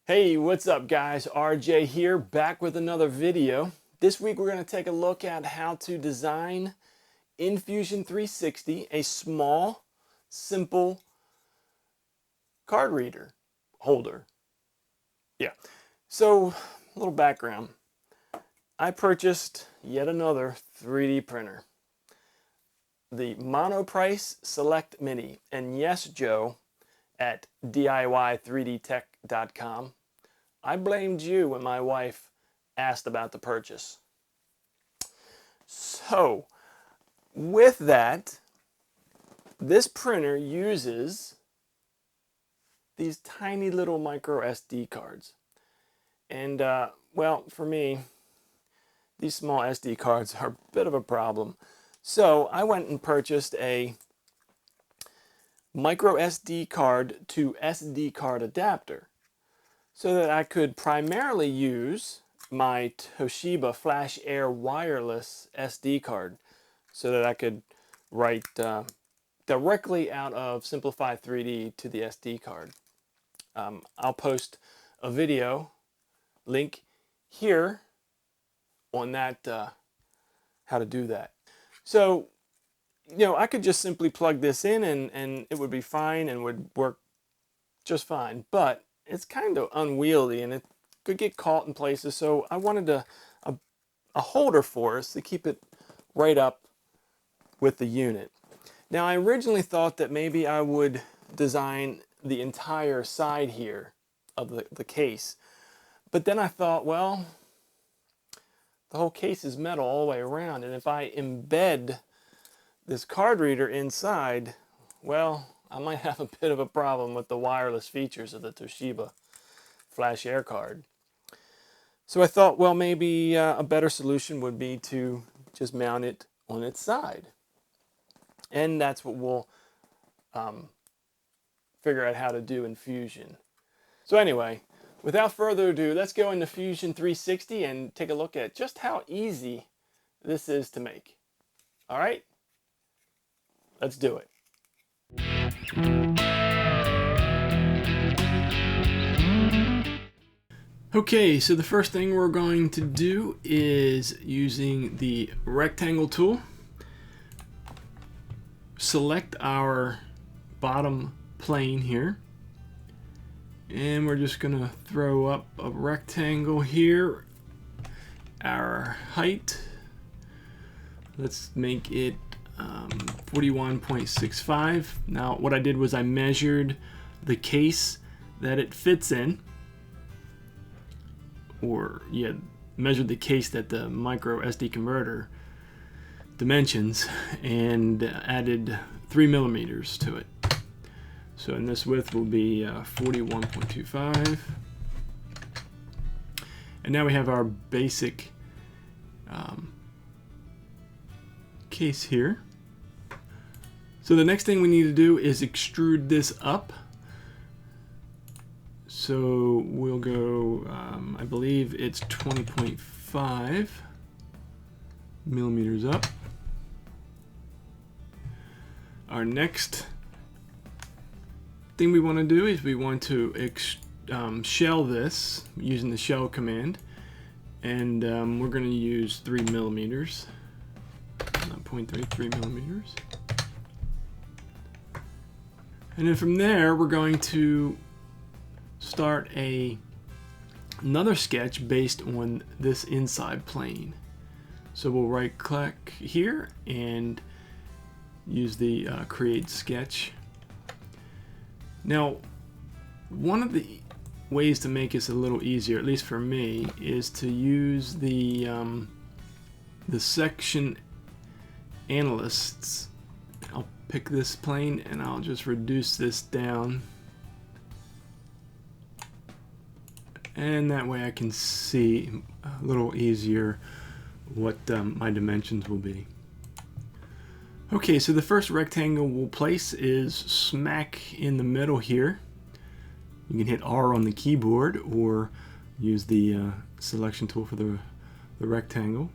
Hey, what's up guys? RJ here, back with another video. This week we're going to take a look at how to design in Fusion 360 a small, simple card reader holder. Yeah, so a little background. I purchased yet another 3D printer. The Monoprice Select Mini. And yes, Joe, at DIY3DTech.com. I blamed you when my wife asked about the purchase. So, with that, this printer uses these tiny little micro SD cards. And, well, for me, these small SD cards are a bit of a problem. So, I went and purchased a micro SD card to SD card adapter, so that I could primarily use my Toshiba FlashAir wireless SD card, so that I could write directly out of Simplify 3D to the SD card. I'll post a video link here on that, how to do that. So, I could just simply plug this in and it would be fine and would work just fine, but it's kind of unwieldy and it could get caught in places, so I wanted a holder for us to keep it right up with the unit. Now, I originally thought that maybe I would design the entire side here of the case, but then I thought, well, the whole case is metal all the way around, and if I embed this card reader inside, well, I might have a bit of a problem with the wireless features of the Toshiba FlashAir card. So I thought, well, maybe a better solution would be to just mount it on its side. And that's what we'll figure out how to do in Fusion. So anyway, without further ado, let's go into Fusion 360 and take a look at just how easy this is to make. All right? Let's do it. Okay, so the first thing we're going to do is, using the rectangle tool, select our bottom plane here, and we're just going to throw up a rectangle here. Our height, let's make it 41.65. Now what I did was I measured the case that it fits in, measured the case that the micro SD converter dimensions, and added 3 millimeters to it. So in this width will be 41.25. And now we have our basic case here. So the next thing we need to do is extrude this up. So we'll go, I believe it's 20.5 millimeters up. Our next thing we want to do is we want to shell this using the shell command, and we're going to use 3 millimeters, not 0.33 millimeters. And then from there we're going to start another sketch based on this inside plane. So we'll right click here and use the create sketch. Now, one of the ways to make this a little easier, at least for me, is to use the section analysts. I'll pick this plane and I'll just reduce this down, and that way I can see a little easier what my dimensions will be. Okay, so the first rectangle we'll place is smack in the middle here. You can hit R on the keyboard or use the selection tool for the rectangle.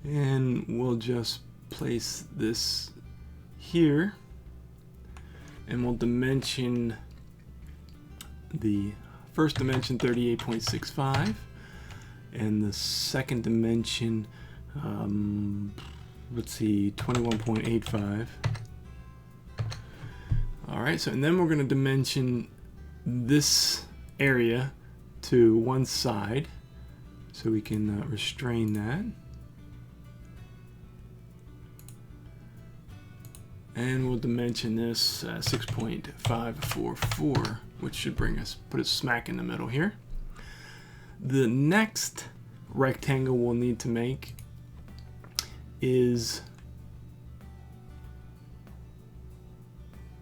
And we'll just place this here, and we'll dimension the first dimension 38.65, and the second dimension, let's see, 21.85. Alright, so and then we're going to dimension this area to one side so we can restrain that. And we'll dimension this 6.544, which should bring us, put it smack in the middle here. The next rectangle we'll need to make is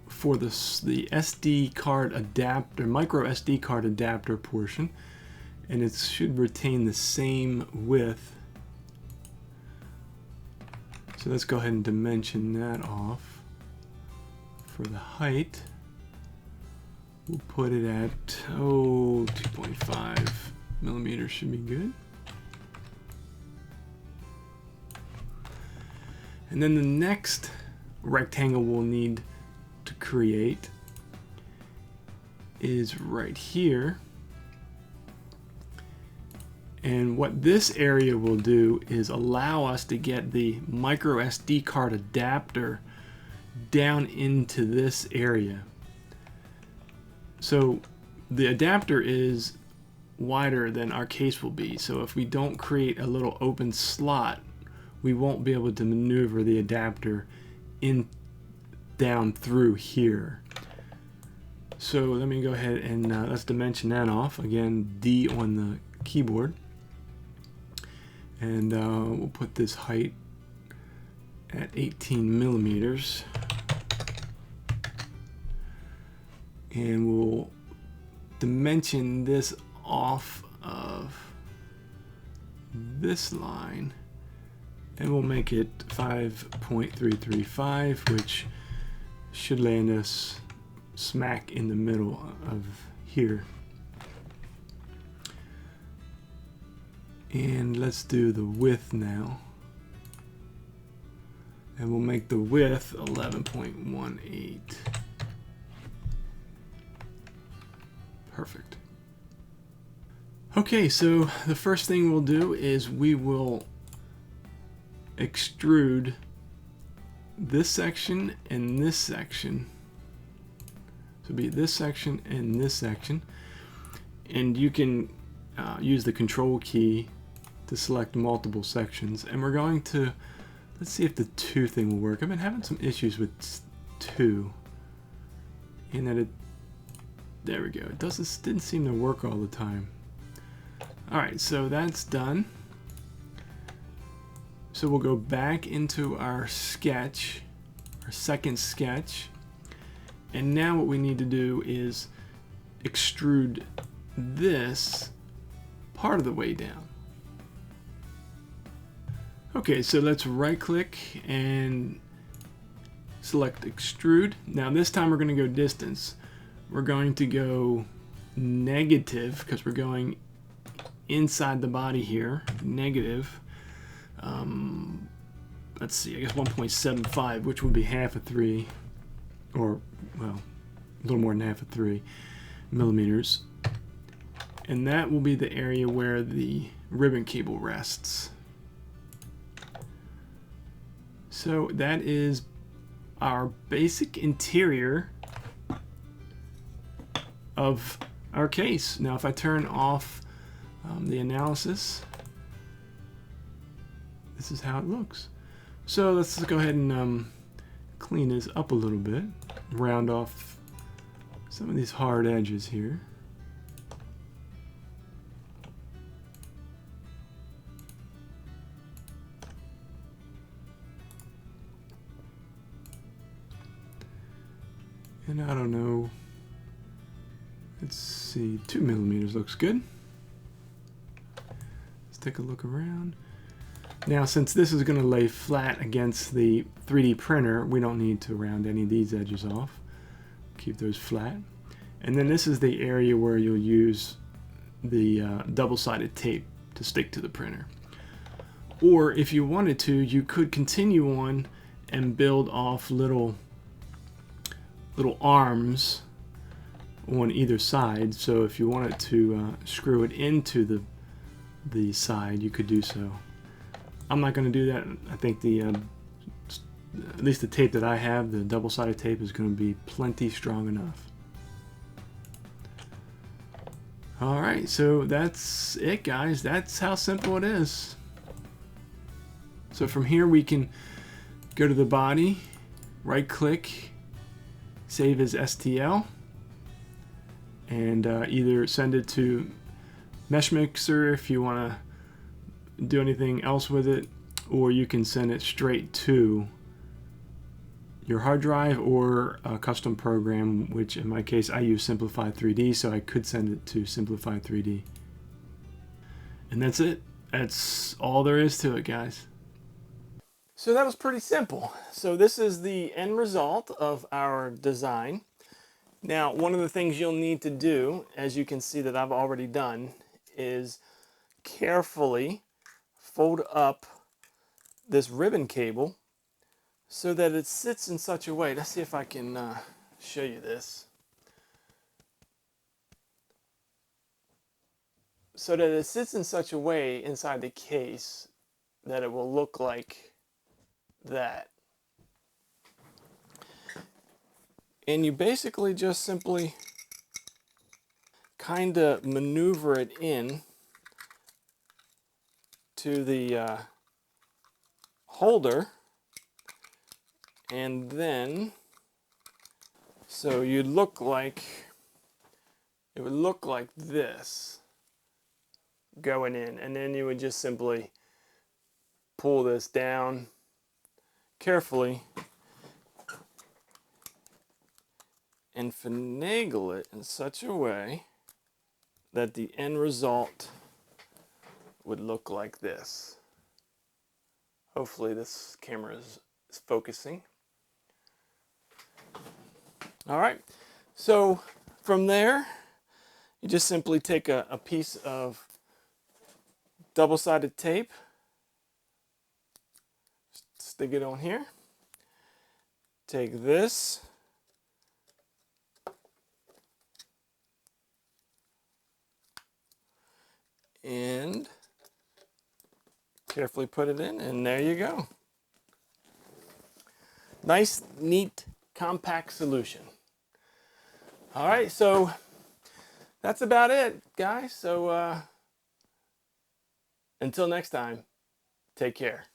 for the SD card adapter, micro SD card adapter portion, and it should retain the same width. So let's go ahead and dimension that off. For the height, we'll put it at 2.5 millimeters should be good. And then the next rectangle we'll need to create is right here. And what this area will do is allow us to get the micro SD card adapter down into this area. So the adapter is wider than our case will be. So if we don't create a little open slot, we won't be able to maneuver the adapter in down through here. So let me go ahead and let's dimension that off. Again, D on the keyboard. And we'll put this height at 18 millimeters. And we'll dimension this off of this line. And we'll make it 5.335, which should land us smack in the middle of here. And let's do the width now. And we'll make the width 11.18. Perfect. Okay, so the first thing we'll do is we will extrude this section and this section. So it'll be this section and this section. And you can use the control key to select multiple sections. And we're going to, let's see if the 2 thing will work. I've been having some issues with 2. In that there we go. It didn't seem to work all the time. Alright, so that's done. So we'll go back into our sketch, our second sketch. And now what we need to do is extrude this part of the way down. Okay, so let's right click and select extrude. Now this time we're going to go distance. We're going to go negative because we're going inside the body here. Negative. Let's see, I guess 1.75, which would be half a 3, or well, a little more than half a 3 millimeters. And that will be the area where the ribbon cable rests. So that is our basic interior of our case. Now if I turn off the analysis, this is how it looks. So let's go ahead and clean this up a little bit, round off some of these hard edges here. And I don't know, let's see, 2 millimeters looks good. Let's take a look around. Now since this is going to lay flat against the 3D printer, we don't need to round any of these edges off. Keep those flat. And then this is the area where you'll use the double-sided tape to stick to the printer. Or if you wanted to, you could continue on and build off little arms on either side, so if you wanted to screw it into the side, you could do so. I'm not going to do that. I think at least the tape that I have, the double-sided tape, is going to be plenty strong enough. Alright, so that's it, guys. That's how simple it is. So from here we can go to the body, right-click, save as STL, and either send it to Mesh Mixer if you want to do anything else with it, or you can send it straight to your hard drive or a custom program, which in my case I use Simplify 3D, so I could send it to Simplify 3D. And that's it. That's all there is to it, guys. So that was pretty simple. So this is the end result of our design. Now, one of the things you'll need to do, as you can see that I've already done, is carefully fold up this ribbon cable so that it sits in such a way. Let's see if I can show you this. So that it sits in such a way inside the case that it will look like that. And you basically just simply kind of maneuver it in to the holder, and then so it would look like this going in, and then you would just simply pull this down carefully and finagle it in such a way that the end result would look like this. Hopefully this camera is focusing. All right, so from there, you just simply take a piece of double-sided tape, stick it on here, take this, and carefully put it in, and there you go. Nice, neat, compact solution. All right, so that's about it, guys. So until next time, take care.